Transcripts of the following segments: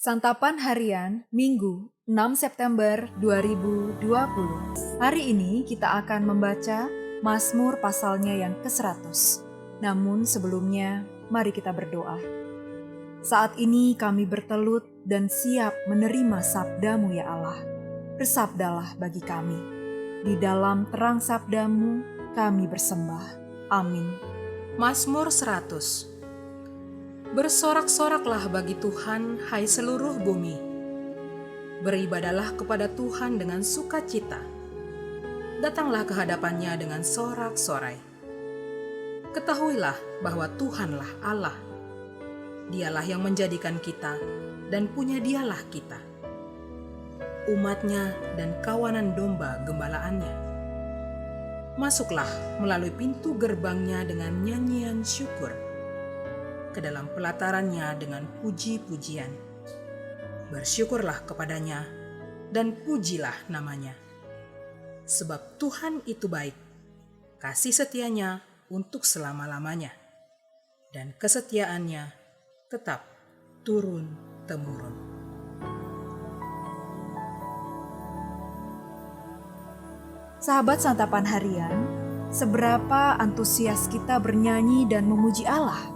Santapan Harian Minggu 6 September 2020. Hari ini kita akan membaca Mazmur pasalnya yang ke-100. Namun sebelumnya, mari kita berdoa. Saat ini kami bertelut dan siap menerima sabda-Mu ya Allah. Bersabdalah bagi kami. Di dalam terang sabda-Mu kami bersembah. Amin. Mazmur 100. Bersorak-soraklah bagi Tuhan, hai seluruh bumi. Beribadalah kepada Tuhan dengan sukacita. Datanglah ke hadapannya dengan sorak-sorai. Ketahuilah bahwa Tuhanlah Allah. Dialah yang menjadikan kita dan punya dialah kita. Umatnya dan kawanan domba gembalaannya. Masuklah melalui pintu gerbangnya dengan nyanyian syukur. Ke dalam pelatarannya dengan puji-pujian. Bersyukurlah kepadanya dan pujilah namanya. Sebab Tuhan itu baik, kasih setianya untuk selama-lamanya, dan kesetiaannya tetap turun-temurun. Sahabat Santapan Harian, seberapa antusias kita bernyanyi dan memuji Allah?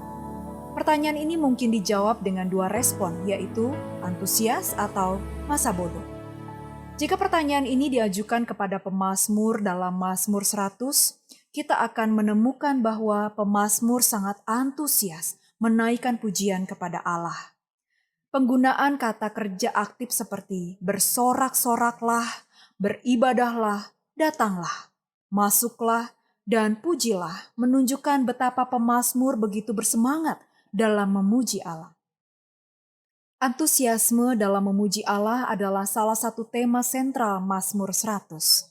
Pertanyaan ini mungkin dijawab dengan dua respon, yaitu antusias atau masa bodoh. Jika pertanyaan ini diajukan kepada pemazmur dalam Mazmur 100, kita akan menemukan bahwa pemazmur sangat antusias menaikkan pujian kepada Allah. Penggunaan kata kerja aktif seperti bersorak-soraklah, beribadahlah, datanglah, masuklah, dan pujilah menunjukkan betapa pemazmur begitu bersemangat dalam memuji Allah. Antusiasme dalam memuji Allah adalah salah satu tema sentral Mazmur 100.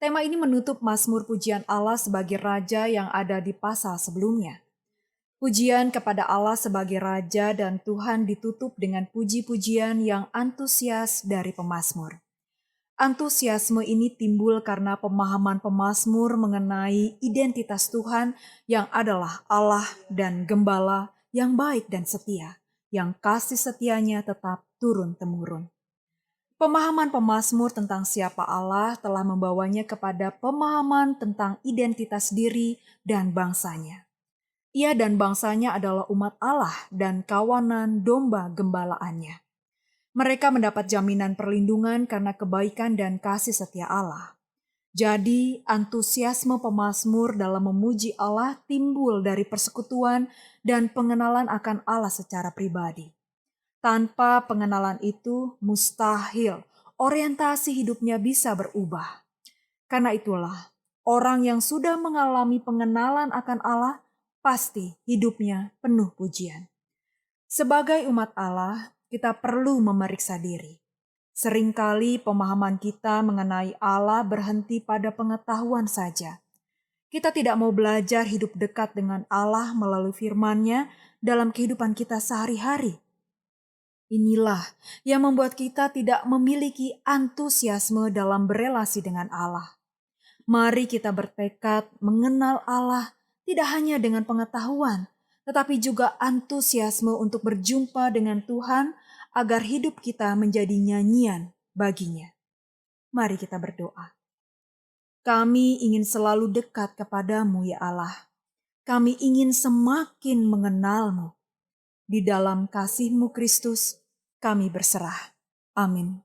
Tema ini menutup Mazmur pujian Allah sebagai Raja yang ada di pasal sebelumnya. Pujian kepada Allah sebagai Raja dan Tuhan ditutup dengan puji-pujian yang antusias dari pemazmur. Antusiasme ini timbul karena pemahaman pemazmur mengenai identitas Tuhan yang adalah Allah dan Gembala yang baik dan setia, yang kasih setianya tetap turun-temurun. Pemahaman pemazmur tentang siapa Allah telah membawanya kepada pemahaman tentang identitas diri dan bangsanya. Ia dan bangsanya adalah umat Allah dan kawanan domba gembalaannya. Mereka mendapat jaminan perlindungan karena kebaikan dan kasih setia Allah. Jadi, antusiasme pemazmur dalam memuji Allah timbul dari persekutuan dan pengenalan akan Allah secara pribadi. Tanpa pengenalan itu, mustahil orientasi hidupnya bisa berubah. Karena itulah, orang yang sudah mengalami pengenalan akan Allah, pasti hidupnya penuh pujian. Sebagai umat Allah, kita perlu memeriksa diri. Seringkali pemahaman kita mengenai Allah berhenti pada pengetahuan saja. Kita tidak mau belajar hidup dekat dengan Allah melalui firman-Nya dalam kehidupan kita sehari-hari. Inilah yang membuat kita tidak memiliki antusiasme dalam berelasi dengan Allah. Mari kita bertekad mengenal Allah tidak hanya dengan pengetahuan, tetapi juga antusiasme untuk berjumpa dengan Tuhan agar hidup kita menjadi nyanyian baginya. Mari kita berdoa. Kami ingin selalu dekat kepadamu ya Allah. Kami ingin semakin mengenalmu. Di dalam kasih-Mu Kristus, kami berserah. Amin.